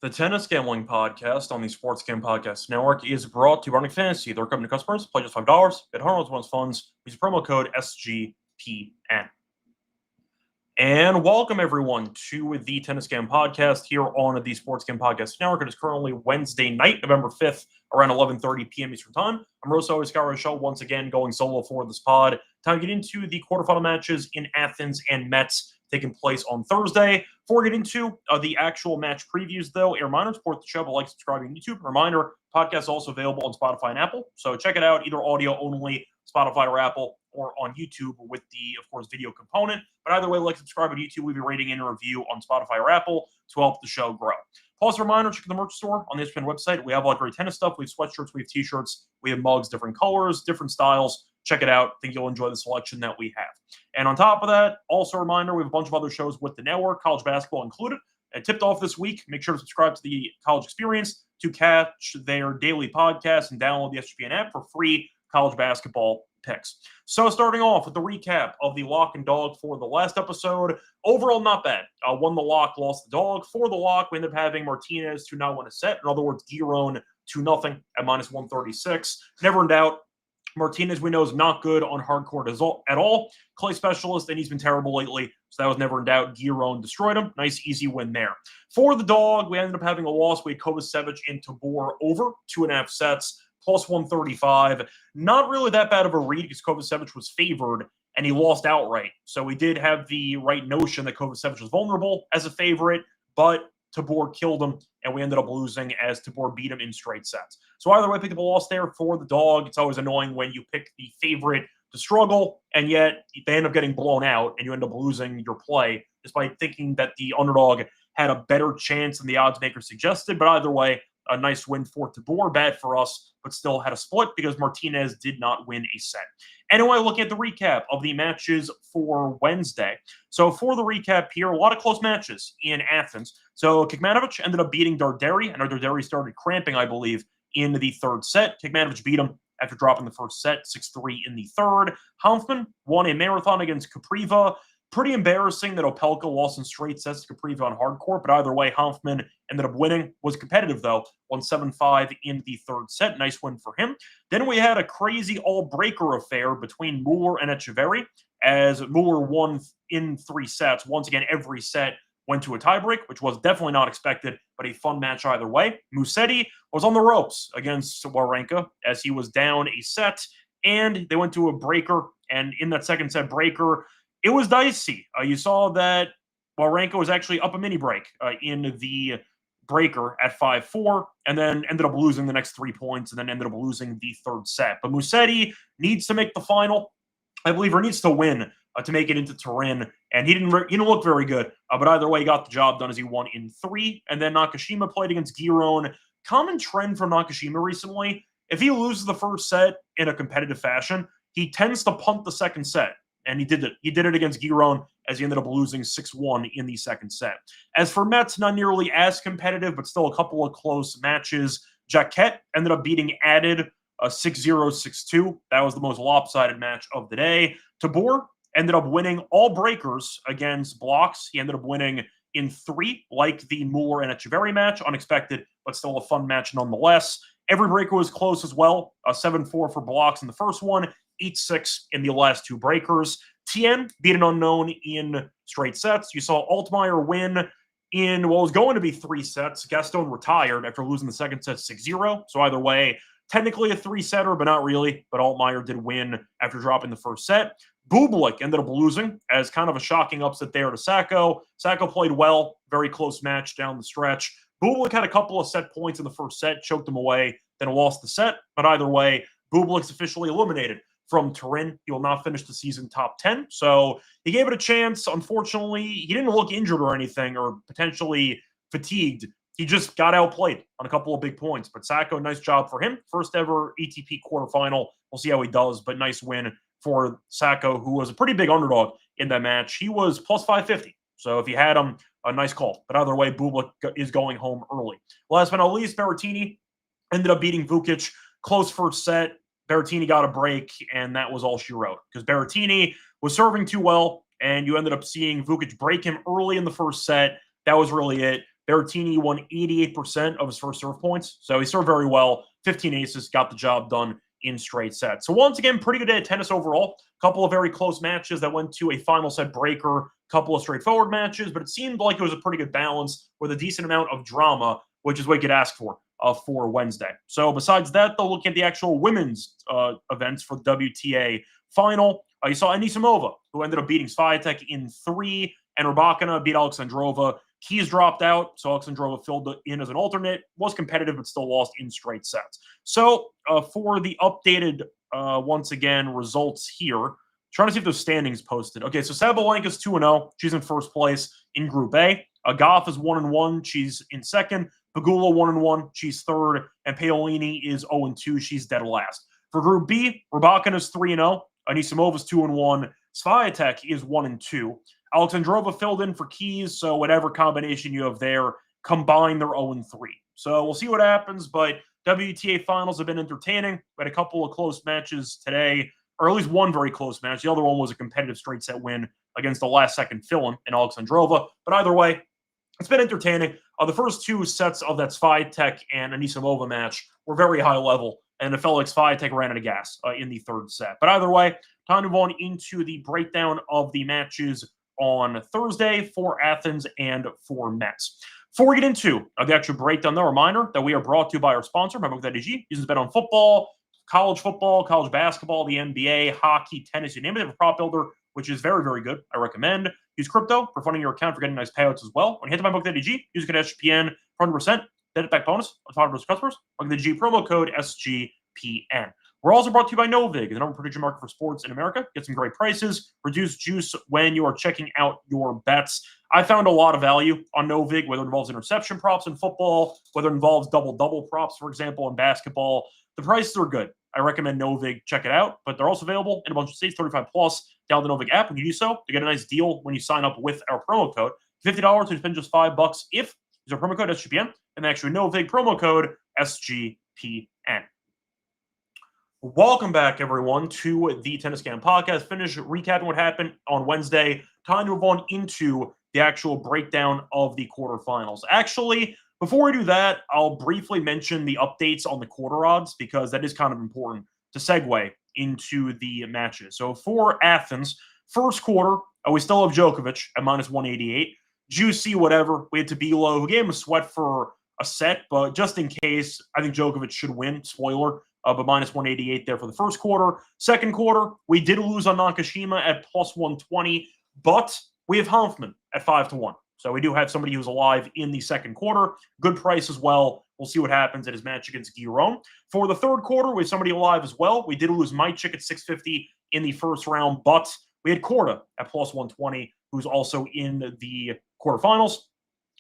The Tennis Gambling Podcast on the Sports Game Podcast Network is brought to you by Running Fantasy. They're coming to customers. Play just $5. Get $100 bonus funds. Use promo code SGPN. And welcome, everyone, to the Tennis Game Podcast here on the Sports Game Podcast Network. It is currently Wednesday night, November 5th, around 11:30 p.m. Eastern Time. I'm Moselle Scott Reichel, once again going solo for this pod. Time to get into the quarterfinal matches in Athens and Metz taking place on Thursday. Before we get into the actual match previews, though, a reminder, support the show by like, subscribing to YouTube. Reminder, podcast is also available on Spotify and Apple. So check it out, either audio only, Spotify or Apple, or on YouTube with the, of course, video component. But either way, like, subscribe on YouTube, leave a rating and a review on Spotify or Apple to help the show grow. Plus, a reminder, check the merch store on the SGPN website. We have a lot of great tennis stuff. We have sweatshirts, we have t-shirts, we have mugs, different colors, different styles. Check it out. I think you'll enjoy the selection that we have. And on top of that, also a reminder, we have a bunch of other shows with the network, college basketball included. And tipped off this week, make sure to subscribe to the College Experience to catch their daily podcast and download the SGPN app for free college basketball picks. So starting off with the recap of the lock and dog for the last episode. Overall, not bad. Won the lock, lost the dog. For the lock, we ended up having Martinez to not win a set. In other words, Giron 2-0 at minus 136. Never in doubt. Martinez, we know, is not good on hard court at all. Clay specialist, and he's been terrible lately, so that was never in doubt. Giron destroyed him. Nice, easy win there. For the dog, we ended up having a loss. We had Kovacevic and Tabor over 2.5 sets, plus 135. Not really that bad of a read because Kovacevic was favored, and he lost outright. So we did have the right notion that Kovacevic was vulnerable as a favorite, but Tabor killed him, and we ended up losing as Tabor beat him in straight sets. So either way, pick up a loss there for the dog. It's always annoying when you pick the favorite to struggle, and yet they end up getting blown out, and you end up losing your play despite thinking that the underdog had a better chance than the odds maker suggested. But either way, a nice win for Tabor. Bad for us, but still had a split because Martinez did not win a set. Anyway, looking at the recap of the matches for Wednesday. So for the recap here, a lot of close matches in Athens. So Kekmanovic ended up beating Darderi. I know Darderi started cramping, I believe, in the third set. Kekmanovic beat him after dropping the first set, 6-3 in the third. Hanfmann won a marathon against Capriva. Pretty embarrassing that Opelka lost in straight sets to Capriva on hard court, but either way, Hanfmann ended up winning. Was competitive, though. Won 7-5 in the third set. Nice win for him. Then we had a crazy all-breaker affair between Muller and Echeverry, as Muller won in 3 sets. Once again, every set went to a tiebreak, which was definitely not expected, but a fun match either way. Musetti was on the ropes against Wawrinka as he was down a set, and they went to a breaker, and in that second set breaker, it was dicey. You saw that Wawrinka was actually up a mini break in the breaker at 5-4, and then ended up losing the next 3 points, and then ended up losing the third set. But Musetti needs to make the final, I believe, or needs to win to make it into Turin, and he didn't look very good. But either way, he got the job done as he won in 3. And then Nakashima played against Giron. Common trend from Nakashima recently, if he loses the first set in a competitive fashion, he tends to punt the second set. And he did it. He did it against Giron as he ended up losing 6-1 in the second set. As for Metz, not nearly as competitive, but still a couple of close matches. Jacquet ended up beating Added 6-0, 6-2. That was the most lopsided match of the day. Tabor ended up winning all breakers against blocks. He ended up winning in 3, like the Muller and Echeverry match. Unexpected, but still a fun match nonetheless. Every breaker was close as well. 7-4 for blocks in the first one. 8-6 in the last 2 breakers. Tien beat an unknown in straight sets. You saw Altmaier win in what was going to be 3 sets. Gaston retired after losing the second set 6-0. So either way, technically a 3-setter, but not really. But Altmaier did win after dropping the first set. Bublik ended up losing as kind of a shocking upset there to Sacco. Sacco played well. Very close match down the stretch. Bublik had a couple of set points in the first set, choked him away, then lost the set. But either way, Bublik's officially eliminated from Turin. He will not finish the season top 10. So he gave it a chance. Unfortunately, he didn't look injured or anything or potentially fatigued. He just got outplayed on a couple of big points. But Sacco, nice job for him. First ever ATP quarterfinal. We'll see how he does, but nice win for Sacco, who was a pretty big underdog in that match. He was plus 550. So if you had him, a nice call. But either way, Bublik is going home early. Last but not least, Berrettini ended up beating Vukic. Close first set. Berrettini got a break, and that was all she wrote. Because Berrettini was serving too well, and you ended up seeing Vukic break him early in the first set. That was really it. Berrettini won 88% of his first serve points, so he served very well. 15 aces, got the job done in straight sets. So once again, pretty good day of tennis overall. A couple of very close matches that went to a final set breaker, a couple of straightforward matches, but it seemed like it was a pretty good balance with a decent amount of drama, which is what you could ask for Wednesday. So besides that, though, looking at the actual women's events for the WTA final, you saw Anisimova, who ended up beating Swiatek in 3, and Rybakina beat Alexandrova. Keys dropped out, so Alexandrova filled in as an alternate, was competitive, but still lost in straight sets. So for the updated, once again, results here, trying to see if those standings posted. Okay, so Sabalenka's 2-0. She's in first place in Group A. Goff is 1-1. She's in second. Pegula 1-1. She's third. And Paolini is 0-2. She's dead last. For Group B, Rybakina is 3-0. Anisimova is 2-1. Swiatek is 1-2. Alexandrova filled in for Keys, so whatever combination you have there, combine their 0-3. So we'll see what happens, but WTA finals have been entertaining. We had a couple of close matches today, or at least one very close match. The other one was a competitive straight set win against the last-second fill-in in Alexandrova. But either way, it's been entertaining. The first two sets of that Swiatek and Anisimova match were very high level, and it felt like Swiatek ran out of gas in the third set. But either way, time to move on into the breakdown of the matches on Thursday for Athens and for Metz. Before we get into the actual breakdown, though, a reminder that we are brought to you by our sponsor, ADVERTISE. Uses bet on football, college basketball, the NBA, hockey, tennis, you name it. They have a prop builder, which is very, very good. I recommend. Use crypto for funding your account for getting nice payouts as well. When you hit to MyBookADG, use code SGPN for 100% debt back bonus on 500 customers. MyBookADG promo code SGPN. We're also brought to you by Novig, the number one prediction market for sports in America. Get some great prices, reduce juice when you are checking out your bets. I found a lot of value on Novig, whether it involves interception props in football, whether it involves double-double props, for example, in basketball. The prices are good. I recommend Novig. Check it out. But they're also available in a bunch of states, 35 plus. Download the Novig app. When you do so, you get a nice deal when you sign up with our promo code. $50 to spend just $5 if use our promo code SGPN and actually Novig promo code SGPN. Welcome back, everyone, to the Tennis Scam Podcast. Finish recapping what happened on Wednesday. Time to move on into the actual breakdown of the quarterfinals. Actually, before we do that, I'll briefly mention the updates on the quarter odds because that is kind of important to segue into the matches. So for Athens, first quarter, we still have Djokovic at minus 188. Juicy, whatever. We had Tabilo, who gave him a sweat for a set, but just in case, I think Djokovic should win. Spoiler. But minus 188 there for the first quarter. Second quarter, we did lose on Nakashima at plus 120, but we have Hanfman at 5-1. So we do have somebody who's alive in the second quarter. Good price as well. We'll see what happens at his match against Guillaume. For the third quarter, we have somebody alive as well. We did lose Majcik at 650 in the first round, but we had Korda at plus 120, who's also in the quarterfinals.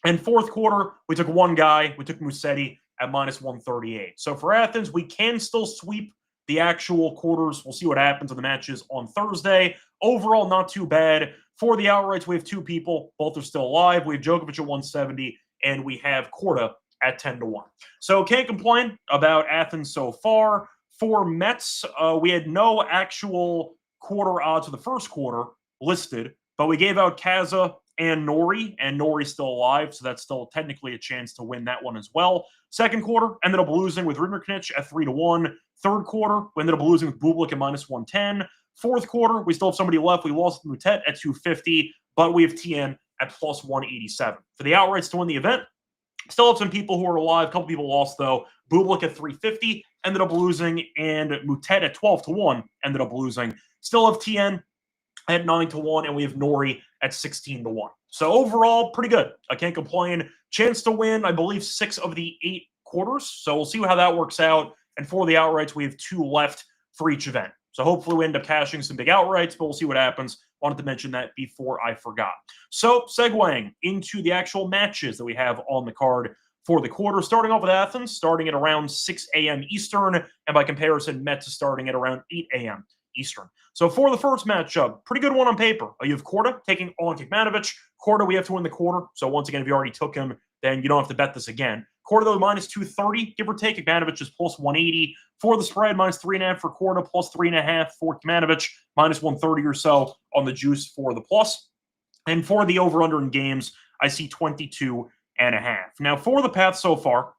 And fourth quarter, we took one guy. We took Musetti at minus 138. So for Athens, we can still sweep the actual quarters. We'll see what happens in the matches on Thursday. Overall, not too bad. For the outrights, we have two people. Both are still alive. We have Djokovic at 170, and we have Korda at 10-1. So can't complain about Athens so far. For Metz, we had no actual quarter odds for the first quarter listed, but we gave out Kaza and Nori's still alive, so that's still technically a chance to win that one as well. Second quarter, ended up losing with Rinderknech at 3-1. Third quarter, we ended up losing with Bublik at minus 110. Fourth quarter, we still have somebody left. We lost Mutet at 250, but we have Tien at plus 187. For the outrights to win the event, still have some people who are alive. A couple people lost, though. Bublik at 350 ended up losing, and Mutet at 12-1 ended up losing. Still have Tien at 9-1, and we have Nori at 16-1. So overall, pretty good. I can't complain. Chance to win, I believe, 6 of the 8 quarters. So we'll see how that works out. And for the outrights, we have 2 left for each event. So hopefully we end up cashing some big outrights, but we'll see what happens. Wanted to mention that before I forgot. So segueing into the actual matches that we have on the card for the quarter, starting off with Athens, starting at around 6 a.m. Eastern, and by comparison, Metz is starting at around 8 a.m. Eastern. So for the first matchup, pretty good one on paper. You have Korda taking on Kekmanovic. Korda, we have to win the quarter. So once again, if you already took him, then you don't have to bet this again. Korda, though, minus 230, give or take. Kekmanovic is plus 180. For the spread, minus 3.5 for Korda, plus 3.5 for Kekmanovic, minus 130 or so on the juice for the plus. And for the over-under in games, I see 22 Now, for the path so far,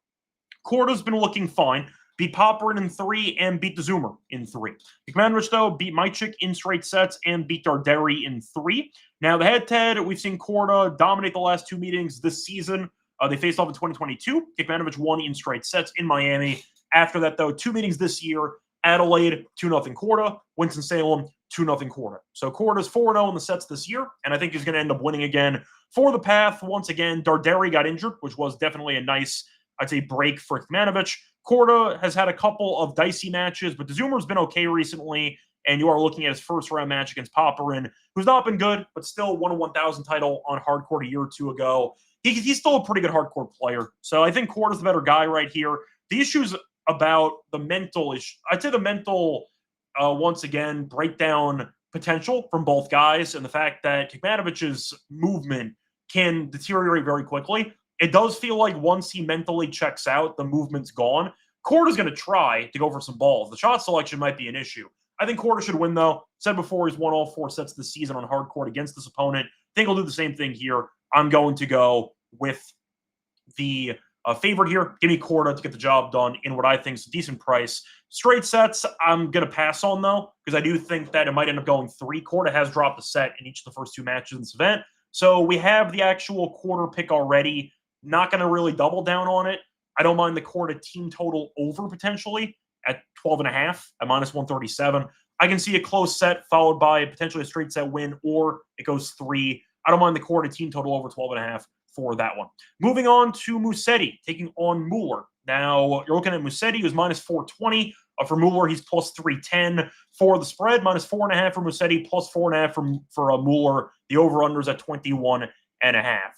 Korda's been looking fine. Beat Popperin in 3 and beat the Zoomer in 3. Kecmanovic, though, beat Mychik in straight sets and beat Darderi in 3. Now, the head-to-head, we've seen Korda dominate the last 2 meetings this season. They faced off in 2022. Kecmanovic won in straight sets in Miami. After that, though, 2 meetings this year. Adelaide, 2-0 Korda. Winston-Salem, 2-0 Korda. So Korda's 4-0 in the sets this year, and I think he's going to end up winning again. For the path, once again, Darderi got injured, which was definitely a nice, I'd say, break for Kecmanovic. Korda has had a couple of dicey matches, but the Zoomer's been okay recently, and you are looking at his first-round match against Popperin, who's not been good, but still won a 1,000 title on hardcourt a year or 2 ago. He's still a pretty good hardcourt player, so I think Korda's the better guy right here. The issues about the mental issue, I'd say the mental, once again, breakdown potential from both guys, and the fact that Kecmanovic's movement can deteriorate very quickly. It does feel like once he mentally checks out, the movement's gone. Korda's going to try to go for some balls. The shot selection might be an issue. I think Korda should win, though. Said before, he's won all 4 sets this season on hard court against this opponent. I think he'll do the same thing here. I'm going to go with the favorite here. Give me Korda to get the job done in what I think is a decent price. Straight sets, I'm going to pass on, though, because I do think that it might end up going 3. Korda has dropped a set in each of the first 2 matches in this event. So we have the actual quarter pick already. Not going to really double down on it. I don't mind the Korda team total over potentially at 12.5 at minus 137. I can see a close set followed by potentially a straight set win, or it goes 3. I don't mind the Korda team total over 12.5 for that one. Moving on to Musetti taking on Mueller. Now, you're looking at Musetti, who's minus 420. For Mueller, he's plus 310 for the spread, minus 4.5 for Musetti, plus 4.5 for Mueller. The over-unders at 21.5.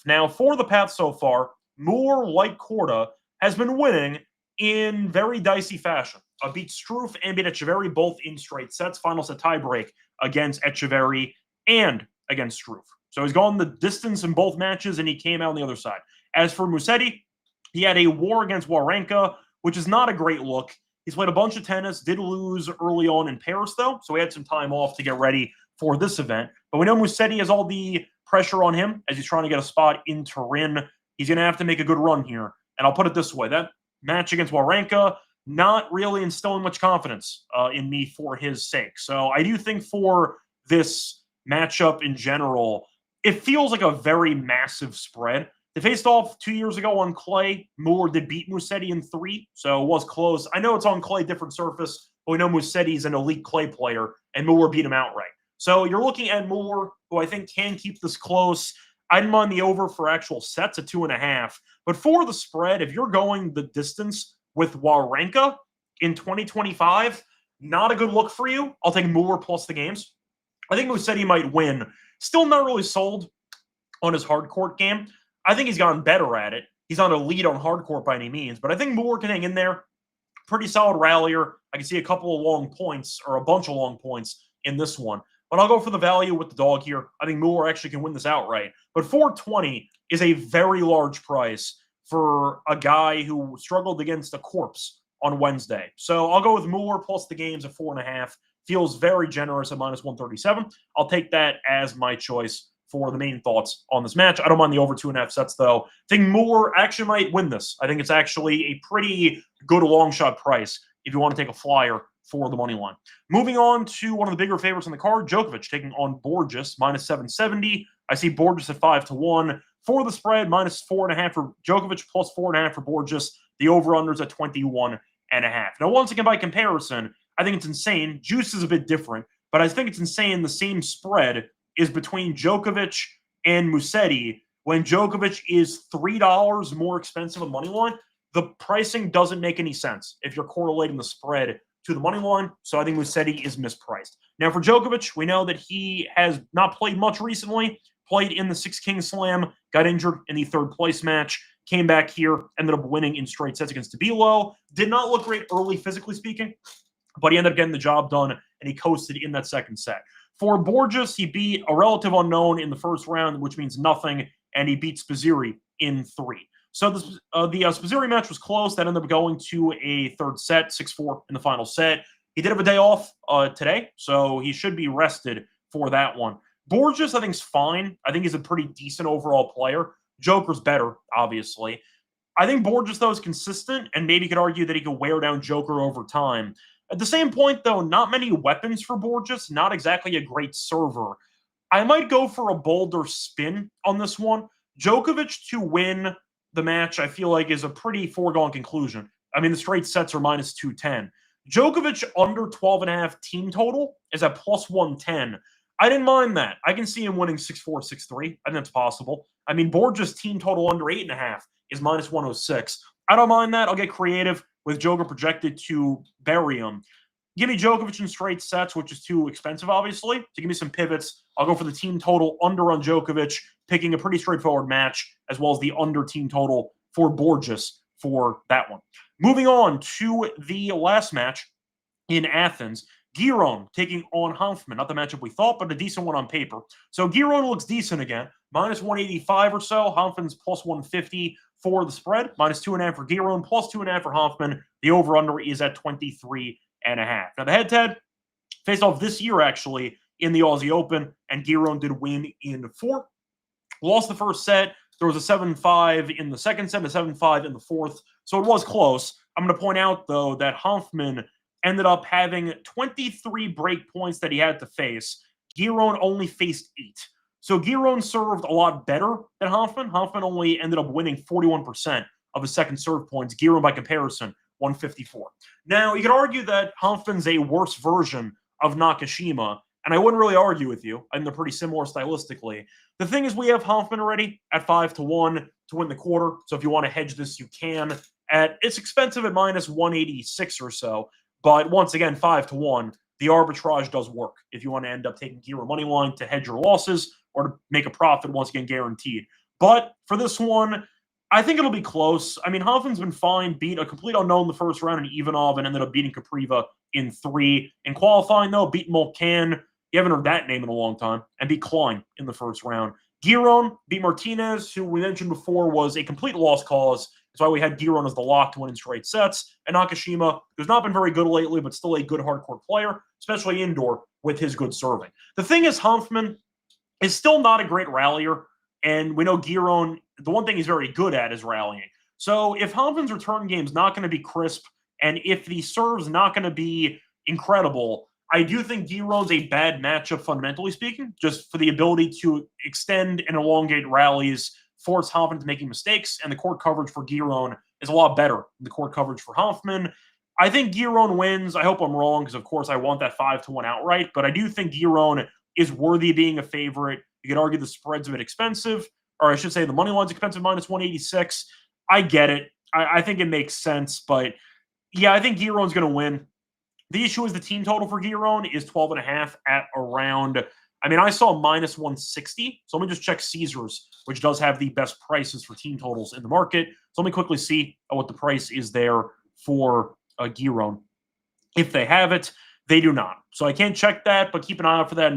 Now, for the path so far, Mueller, like Korda, has been winning in very dicey fashion. Beat Struff and beat Etcheverry both in straight sets. Final set tiebreak against Etcheverry and against Struff. So he's gone the distance in both matches, and he came out on the other side. As for Musetti, he had a war against Wawrinka, which is not a great look. He's played a bunch of tennis, did lose early on in Paris, though, so he had some time off to get ready for this event. But we know Musetti has all the pressure on him as he's trying to get a spot in Turin. He's going to have to make a good run here. And I'll put it this way. That match against Wawrinka, not really instilling much confidence in me for his sake. So I do think for this matchup in general, it feels like a very massive spread. They faced off 2 years ago on clay. Mueller did beat Musetti in 3, so it was close. I know it's on clay, different surface, but we know Musetti's an elite clay player, and Mueller beat him outright. So you're looking at Mueller, who I think can keep this close. I didn't mind the over for actual sets at 2.5. But for the spread, if you're going the distance with Wawrinka in 2025, not a good look for you. I'll take Mueller plus the games. I think Musetti might win. Still not really sold on his hard court game. I think he's gotten better at it. He's not a lead on hard court by any means, but I think Mueller can hang in there. Pretty solid rallier. I can see a couple of long points, or a bunch of long points in this one. But I'll go for the value with the dog here. I think Mueller actually can win this outright. But 420 is a very large price for a guy who struggled against a corpse on Wednesday. So I'll go with Mueller plus the games at 4.5. Feels very generous at minus 137. I'll take that as my choice for the main thoughts on this match. I don't mind the over 2.5 sets, though. I think Mueller actually might win this. I think it's actually a pretty good long shot price if you want to take a flyer for the money line. Moving on to one of the bigger favorites on the card, Djokovic taking on Borges, minus 770. I see Borges at 5-1. For the spread, minus 4.5 for Djokovic, plus 4.5 for Borges. The over-unders at 21.5. Now, once again, by comparison, I think it's insane. Juice is a bit different, but I think it's insane the same spread is between Djokovic and Musetti when Djokovic is $3 more expensive on money line. The pricing doesn't make any sense if you're correlating the spread to the money line, so I think Musetti is mispriced. Now, for Djokovic, we know that he has not played much recently, played in the Six Kings Slam, got injured in the third place match, came back here, ended up winning in straight sets against Tabilo. Did not look great early, physically speaking, but he ended up getting the job done, and he coasted in that second set. For Borges, he beat a relative unknown in the first round, which means nothing, and he beat Spizzirri in 3. So the Spizzirri match was close. That ended up going to a third set, 6-4 in the final set. He did have a day off today, so he should be rested for that one. Borges, I think, is fine. I think he's a pretty decent overall player. Joker's better, obviously. I think Borges, though, is consistent, and maybe you could argue that he could wear down Joker over time. At the same point, though, not many weapons for Borges, not exactly a great server. I might go for a bolder spin on this one. Djokovic to win the match, I feel like, is a pretty foregone conclusion. I mean, the straight sets are minus 210. Djokovic under 12.5 team total is at plus 110. I didn't mind that. I can see him winning 6-4, 6-3. I think that's possible. I mean, Borges team total under 8.5 is minus 106. I don't mind that. I'll get creative with Joker projected to bury him. Give me Djokovic in straight sets, which is too expensive, obviously. So give me some pivots. I'll go for the team total under on Djokovic, picking a pretty straightforward match, as well as the under team total for Borges for that one. Moving on to the last match in Athens. Giron taking on Hanfmann. Not the matchup we thought, but a decent one on paper. So Giron looks decent again. Minus 185 or so. Hanfmann's plus 150 for the spread. Minus 2.5 for Giron, plus 2.5 for Hanfmann. The over-under is at 23.5. Now, the head-to-head faced off this year, actually, in the Aussie Open, and Giron did win in 4. Lost the first set. There was a 7-5 in the second set, a 7-5 in the fourth. So it was close. I'm going to point out, though, that Hanfmann ended up having 23 break points that he had to face. Giron only faced 8. So Giron served a lot better than Hanfmann. Hanfmann only ended up winning 41% of his second serve points. Giron, by comparison, 154. Now, you could argue that Hanfmann's a worse version of Nakashima, and I wouldn't really argue with you. I think they're pretty similar stylistically. The thing is, we have Hanfmann already at 5-1 to win the quarter. So if you want to hedge this, you can. It's expensive at minus 186 or so. But once again, 5-1, the arbitrage does work if you want to end up taking Giron money line to hedge your losses or to make a profit, once again, guaranteed. But for this one, I think it'll be close. I mean, Hanfmann's been fine, beat a complete unknown in the first round in Ivanov and ended up beating Kapriva in 3. In qualifying, though, beat Molcan. You haven't heard that name in a long time. And beat Klein in the first round. Giron beat Martinez, who we mentioned before was a complete lost cause. That's why we had Giron as the lock to win in straight sets. And Nakashima, who's not been very good lately, but still a good hardcore player, especially indoor with his good serving. The thing is, Hanfmann is still not a great rallier. And we know Giron, the one thing he's very good at is rallying. So if Hanfmann's return game is not going to be crisp, and if the serve's not going to be incredible, I do think Giron's a bad matchup, fundamentally speaking, just for the ability to extend and elongate rallies, force Hanfmann to making mistakes, and the court coverage for Giron is a lot better than the court coverage for Hanfmann. I think Giron wins. I hope I'm wrong, because, of course, I want that 5-1 outright, but I do think Giron is worthy of being a favorite. You could argue the spread's a bit expensive, or I should say the money line's expensive, minus 186. I get it. I think it makes sense, but yeah, I think Giron's going to win. The issue is the team total for Giron is 12.5 at around, I mean, I saw minus 160. So let me just check Caesars, which does have the best prices for team totals in the market. So let me quickly see what the price is there for Giron. If they have it, they do not. So I can't check that, but keep an eye out for that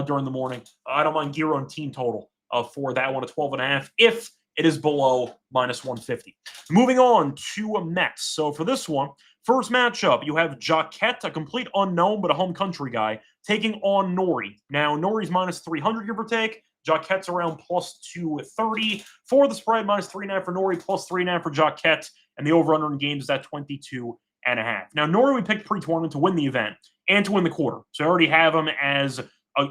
during the morning. I don't mind Giron team total for that one at 12.5 if it is below minus 150. Moving on to Metz. So for this one, first matchup, you have Jacquet, a complete unknown but a home country guy, taking on Norrie. Now, Norrie's minus 300, give or take. Jacquet's around plus 230. For the spread, minus 3.5 for Norrie, plus 3.5 for Jacquet, and the over-under in games is at 22.5. Now, Norrie we picked pre-tournament to win the event and to win the quarter. So I already have him as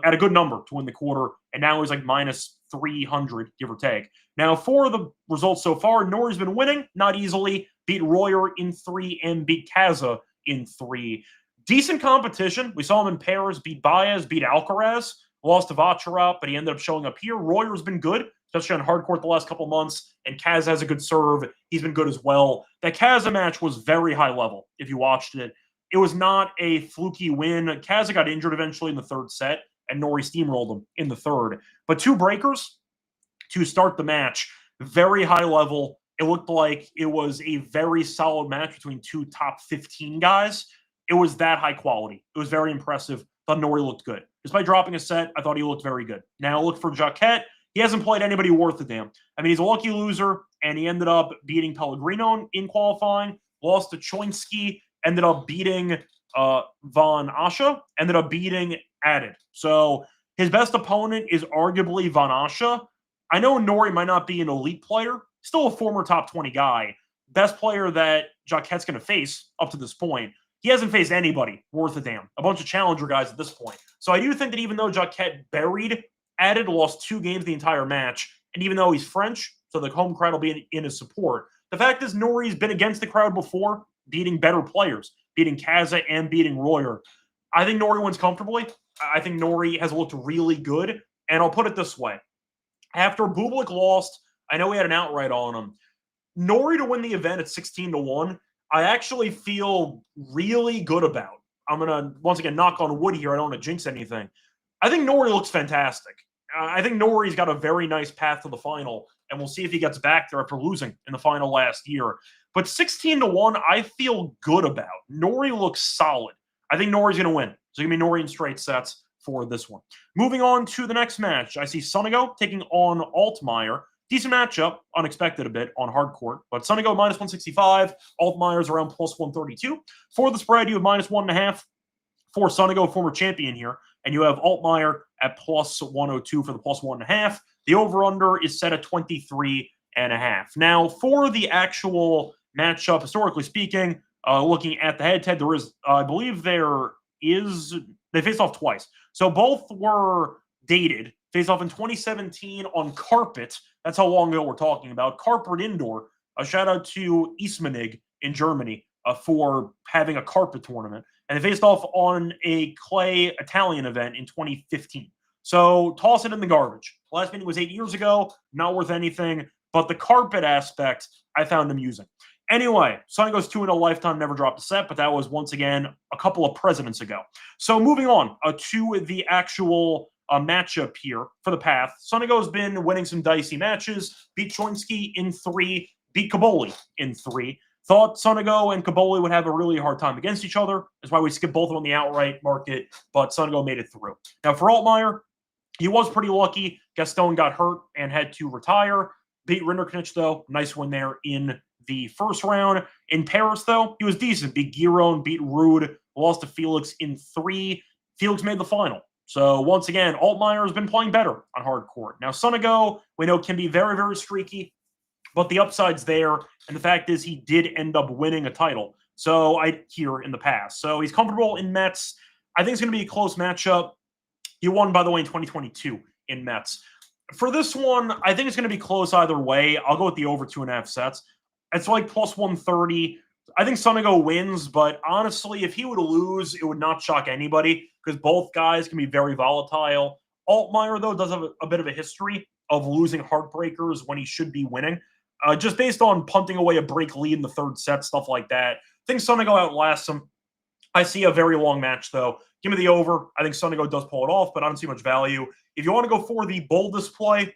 at a good number to win the quarter, and now he's like minus 300, give or take. Now, for the results so far, Norrie's been winning, not easily. Beat Royer in 3 and beat Kaza in 3. Decent competition. We saw him in pairs, beat Baez, beat Alcaraz, lost to Vacharov, but he ended up showing up here. Royer's been good, especially on hard court the last couple months, and Kaza has a good serve. He's been good as well. That Kaza match was very high level, if you watched it. It was not a fluky win. Kaza got injured eventually in the third set, and Norrie steamrolled him in the third. But 2 breakers to start the match. Very high level. It looked like it was a very solid match between 2 top 15 guys. It was that high quality. It was very impressive. Thought Norrie looked good. Despite dropping a set, I thought he looked very good. Now look for Jacquet. He hasn't played anybody worth a damn. I mean, he's a lucky loser, and he ended up beating Pellegrino in qualifying, lost to Choinsky, ended up beating Van Asche, ended up beating Added. So his best opponent is arguably Van Asche. I know Norrie might not be an elite player, still a former top 20 guy. Best player that Jacquet's going to face up to this point. He hasn't faced anybody worth a damn. A bunch of challenger guys at this point. So I do think that even though Jacquet lost 2 games the entire match, and even though he's French, so the home crowd will be in his support, the fact is Norrie's been against the crowd before, beating better players, beating Kaza and beating Royer. I think Norrie wins comfortably. I think Norrie has looked really good, and I'll put it this way. After Bublik lost, I know he had an outright on him. Norrie to win the event at 16-1, I actually feel really good about. I'm going to, once again, knock on wood here. I don't want to jinx anything. I think Norrie looks fantastic. I think Norrie's got a very nice path to the final, and we'll see if he gets back there after losing in the final last year. But 16-1, I feel good about. Norrie looks solid. I think Norrie's going to win. So give me Norrie in straight sets for this one. Moving on to the next match, I see Sonego taking on Altmaier. Decent matchup, unexpected a bit on hard court, but Sonego minus 165, Altmaier's around plus 132. For the spread, you have minus 1.5 for Sonego, former champion here, and you have Altmaier at plus 102 for the plus 1.5. The over-under is set at 23.5. Now, for the actual matchup, historically speaking, looking at the head-to-head, there is, I believe they faced off twice. So both were dated, faced off in 2017 on carpet. That's how long ago we're talking about. Carpet indoor. A shout out to Ismaning in Germany for having a carpet tournament. And they faced off on a clay Italian event in 2015. So toss it in the garbage. Last meeting was 8 years ago. Not worth anything. But the carpet aspect, I found amusing. Anyway, Sonego's 2-0 lifetime, never dropped a set, but that was, once again, a couple of presidents ago. So moving on to the actual matchup here for the path. Sonego's been winning some dicey matches. Beat Choinski in 3, beat Kaboli in 3. Thought Sonego and Kaboli would have a really hard time against each other. That's why we skipped both of them on the outright market, but Sonego made it through. Now, for Altmaier, he was pretty lucky. Gaston got hurt and had to retire. Beat Rinderknech, though. Nice win there in the first round. In Paris, though, he was decent. Beat Giron, beat Rude, lost to Felix in 3. Felix made the final. So, once again, Altmaier has been playing better on hard court. Now, Sonego, we know, can be very, very streaky, but the upside's there, and the fact is he did end up winning a title. So, here in the past. So, he's comfortable in Metz. I think it's going to be a close matchup. He won, by the way, in 2022 in Metz. For this one, I think it's going to be close either way. I'll go with the over 2.5 sets. It's like plus 130. I think Sonego wins, but honestly, if he would lose, it would not shock anybody because both guys can be very volatile. Altmaier, though, does have a bit of a history of losing heartbreakers when he should be winning. Just based on punting away a break lead in the third set, stuff like that. I think Sonego outlasts him. I see a very long match, though. Give me the over. I think Sonego does pull it off, but I don't see much value. If you want to go for the boldest play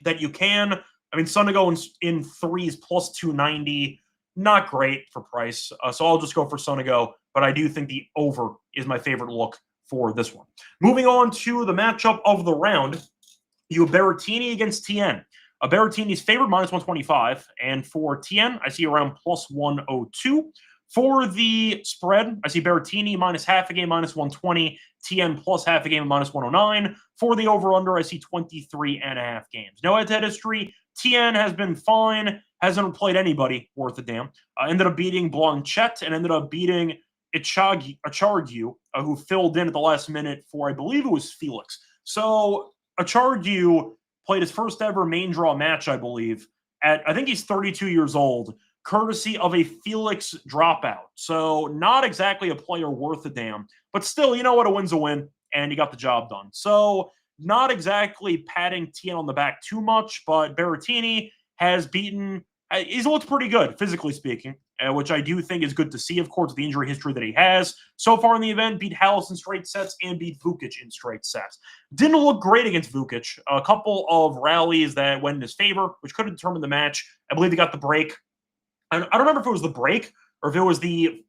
that you can, I mean, Sonego in 3s plus 290, not great for price. So I'll just go for Sonego, but I do think the over is my favorite look for this one. Moving on to the matchup of the round, you have Berrettini against Tien. Berrettini's favored minus 125, and for Tien, I see around plus 102. For the spread, I see Berrettini minus half a game, minus 120. Tien plus half a game, minus 109. For the over-under, I see 23.5 games. No head-to-head history. Tien has been fine. Hasn't played anybody worth a damn. Ended up beating Blanchet and ended up beating Achargiu, who filled in at the last minute for, I believe it was Felix. So Achargiu played his first ever main draw match, I believe, I think he's 32 years old, courtesy of a Felix dropout. So not exactly a player worth a damn, but still, you know what? A win's a win, and he got the job done. So not exactly patting Tien on the back too much, but Berrettini has beaten, he's looked pretty good, physically speaking, which I do think is good to see, of course, with the injury history that he has. So far in the event, beat Hallis in straight sets and beat Vukic in straight sets. Didn't look great against Vukic. A couple of rallies that went in his favor, which could have determined the match. I believe he got the break. I don't remember if it was the break or if it was the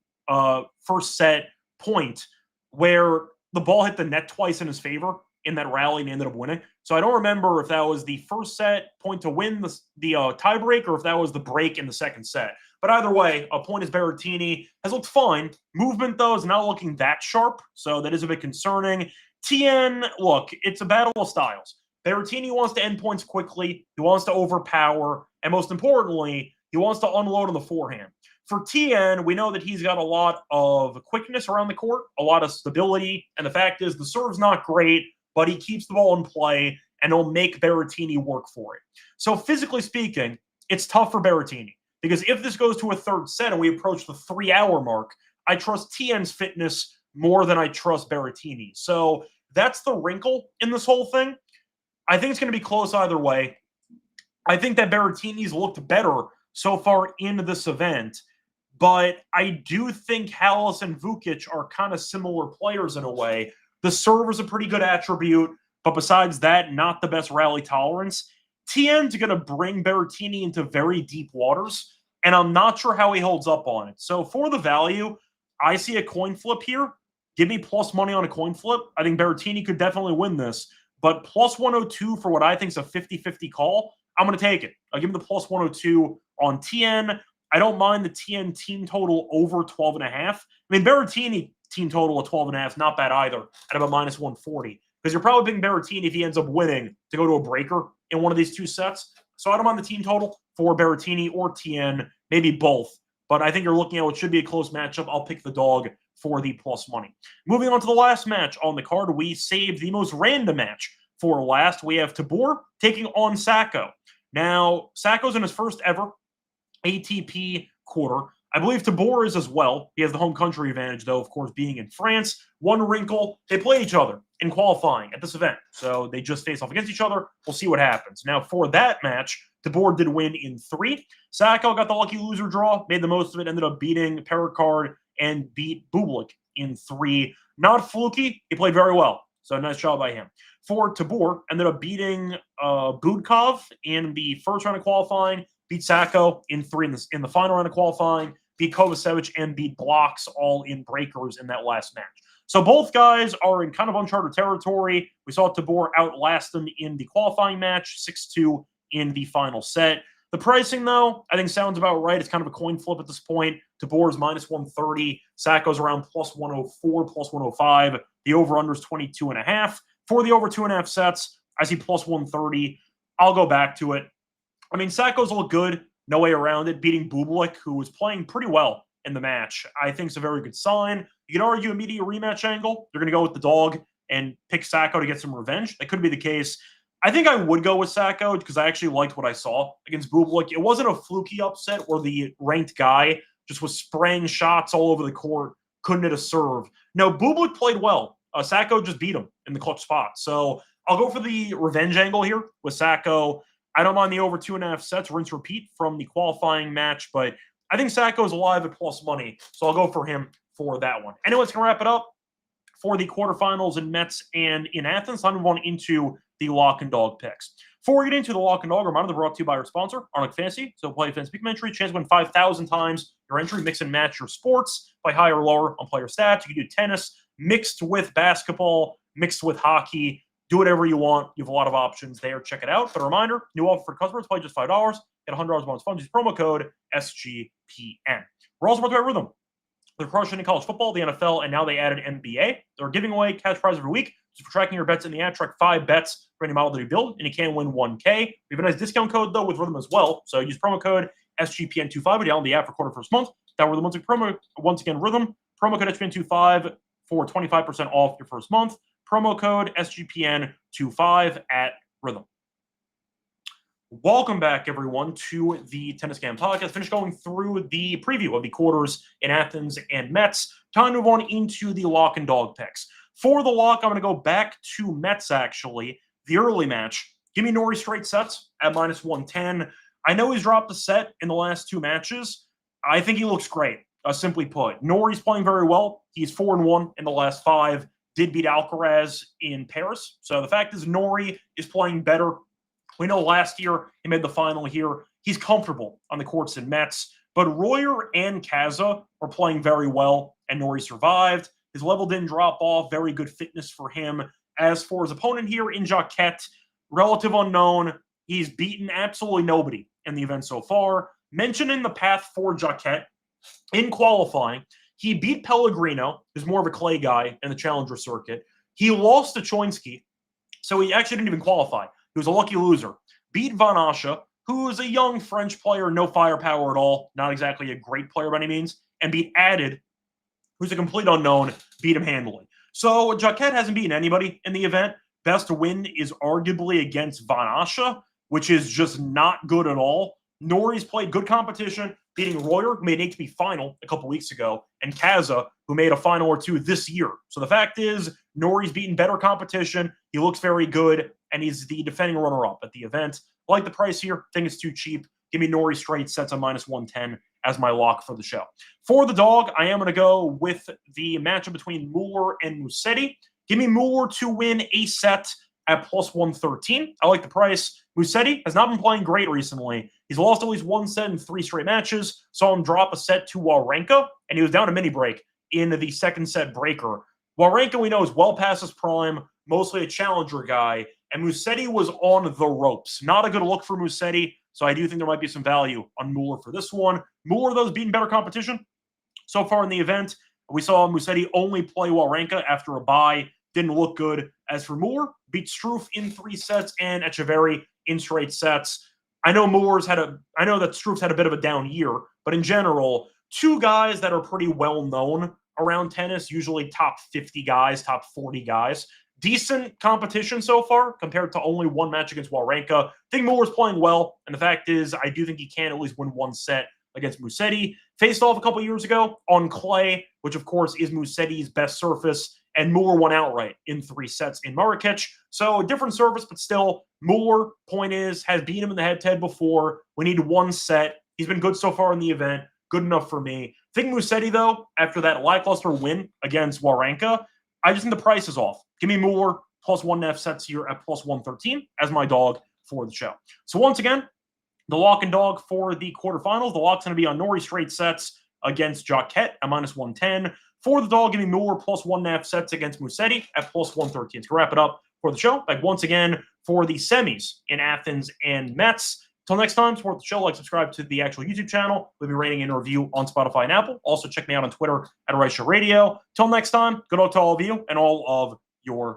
first set point where the ball hit the net twice in his favor in that rally and he ended up winning. So I don't remember if that was the first set point to win the tiebreak or if that was the break in the second set. But either way, a point is Berrettini. Has looked fine. Movement, though, is not looking that sharp, so that is a bit concerning. Tien, look, it's a battle of styles. Berrettini wants to end points quickly. He wants to overpower. And most importantly, he wants to unload on the forehand. For TN, we know that he's got a lot of quickness around the court, a lot of stability. And the fact is, the serve's not great, but he keeps the ball in play, and he'll make Berrettini work for it. So physically speaking, it's tough for Berrettini. Because if this goes to a third set and we approach the 3-hour mark, I trust TN's fitness more than I trust Berrettini. So that's the wrinkle in this whole thing. I think it's going to be close either way. I think that Berrettini's looked better so far in this event, but I do think Hallis and Vukic are kind of similar players in a way. The serve is a pretty good attribute, but besides that, not the best rally tolerance. TN's going to bring Berrettini into very deep waters, and I'm not sure how he holds up on it. So for the value, I see a coin flip here. Give me plus money on a coin flip. I think Berrettini could definitely win this, but plus 102 for what I think is a 50-50 call, I'm going to take it. I'll give him the plus 102 on TN. I don't mind the TN team total over 12.5. I mean, Berrettini team total of 12.5 is not bad either at about minus 140. Because you're probably picking Berrettini if he ends up winning to go to a breaker in one of these two sets. So I don't mind the team total for Berrettini or TN, maybe both. But I think you're looking at what should be a close matchup. I'll pick the dog for the plus money. Moving on to the last match on the card, we saved the most random match for last. We have Tabor taking on Sacco. Now, Sacco's in his first ever ATP quarter. I believe Tabor is as well. He has the home country advantage, though, of course, being in France. One wrinkle, they play each other in qualifying at this event. So they just face off against each other. We'll see what happens. Now, for that match, Tabor did win in 3. Sacco got the lucky loser draw, made the most of it, ended up beating Pericard and beat Bublik in 3. Not fluky. He played very well. So nice job by him. For Tabor, ended up beating Budkov in the first round of qualifying, beat Sacco in 3 in the final round of qualifying, beat Kovacevic, and beat Blocks all in breakers in that last match. So both guys are in kind of uncharted territory. We saw Tabor outlast them in the qualifying match, 6-2 in the final set. The pricing, though, I think sounds about right. It's kind of a coin flip at this point. Tabor's minus 130. Sacco's around plus 104, plus 105. The over-under is 22.5. For the over 2.5 sets, I see plus 130. I'll go back to it. I mean, Sacco's look good. No way around it. Beating Bublik, who was playing pretty well in the match, I think is a very good sign. You can argue immediate rematch angle. They're going to go with the dog and pick Sacco to get some revenge. That could be the case. I think I would go with Sacco because I actually liked what I saw against Bublik. It wasn't a fluky upset where the ranked guy just was spraying shots all over the court, couldn't hit a serve. No, Bublik played well. Sacco just beat him in the clutch spot. So I'll go for the revenge angle here with Sacco. I don't mind the over 2.5 sets, rinse repeat from the qualifying match, but I think Sacco is alive at plus money, so I'll go for him for that one. Anyway, let's wrap it up for the quarterfinals in Metz and in Athens. I'm going into the lock and dog picks. Before we get into the lock and dog, reminder they're brought to you by our sponsor, Arnold Fantasy. So play Fantasy Pick Entry, chance to win 5,000 times your entry, mix and match your sports, play higher or lower on player stats. You can do tennis mixed with basketball, mixed with hockey. Do whatever you want. You have a lot of options there. Check it out. But a reminder, new offer for customers, play just $5. Get $100 bonus funds. Use promo code SGPN. We're also brought to you by Rhythm. They're crushing in college football, the NFL, and now they added NBA. They're giving away cash prize every week. Just for tracking your bets in the app, track 5 bets for any model that you build, and you can win $1K. We have a nice discount code, though, with Rhythm as well. So use promo code SGPN25 when you download the app for quarter first month. That were the once again, Rhythm. Promo code SGPN25 for 25% off your first month. Promo code SGPN25 at Rhythm. Welcome back, everyone, to the Tennis Scam Podcast. Finished going through the preview of the quarters in Athens and Metz. Time to move on into the lock and dog picks. For the lock, I'm going to go back to Metz, actually. The early match. Give me Norrie straight sets at minus 110. I know he's dropped a set in the last 2 matches. I think he looks great, simply put. Norrie's playing very well. He's 4-1 in the last 5. Did beat Alcaraz in Paris. So the fact is Norrie is playing better. We know last year he made the final here. He's comfortable on the courts in Metz. But Royer and Kaza are playing very well, and Norrie survived. His level didn't drop off. Very good fitness for him. As for his opponent here in Jacquet, relative unknown. He's beaten absolutely nobody in the event so far. Mentioning the path for Jacquet in qualifying, he beat Pellegrino, who's more of a clay guy in the challenger circuit. He lost to Choinsky, So he actually didn't even qualify. He was a lucky loser. Beat Van Asche, who is a young French player, no firepower at all, not exactly a great player by any means, and beat Added, who's a complete unknown, beat him handily. So Jacquet hasn't beaten anybody in the event. Best win is arguably against Van Asche, which is just not good at all. Norrie's played good competition, beating Royer, who made an ATP final a couple weeks ago, and Kaza, who made a final or two this year. So the fact is, Norrie's beaten better competition. He looks very good, and he's the defending runner-up at the event. I like the price here. Think it's too cheap. Give me Norrie straight sets on -110 as my lock for the show. For the dog, I am going to go with the matchup between Muller and Musetti. Give me Muller to win a set at +113. I like the price. Musetti has not been playing great recently. He's lost at least one set in 3 straight matches. Saw him drop a set to Wawrinka, and he was down a mini break in the second set breaker. Wawrinka, we know, is well past his prime, mostly a challenger guy, and Musetti was on the ropes. Not a good look for Musetti, so I do think there might be some value on Muller for this one. Muller, though, has beaten better competition so far in the event. We saw Musetti only play Wawrinka after a bye. Didn't look good. As for Muller, beat Struff in 3 sets and Echeverry in straight sets. I know that Struff's had a bit of a down year, but in general, 2 guys that are pretty well known around tennis, usually top 50 guys, top 40 guys. Decent competition so far compared to only 1 match against Wawrinka. I think Muller's playing well, and the fact is, I do think he can at least win 1 set against Musetti. Faced off a couple years ago on clay, which of course is Musetti's best surface, and Muller won outright in 3 sets in Marrakech. So different surface, but still, Muller, point is, has beat him in the head-to-head before. We need 1 set. He's been good so far in the event. Good enough for me. I think Musetti, though, after that lackluster win against Wawrinka, I just think the price is off. Give me Muller +1.5 sets here at +113 as my dog for the show. So once again, the lock and dog for the quarterfinals. The lock's going to be on Norrie straight sets against Jacquet at -110. For the dog, give me Muller +1.5 sets against Musetti at +113. To wrap it up for the show, back once again for the semis in Athens and Metz. Till next time, support the show, like, subscribe to the actual YouTube channel. We'll be rating and review on Spotify and Apple. Also, check me out on Twitter at Reichel Radio. Till next time, good luck to all of you and all of your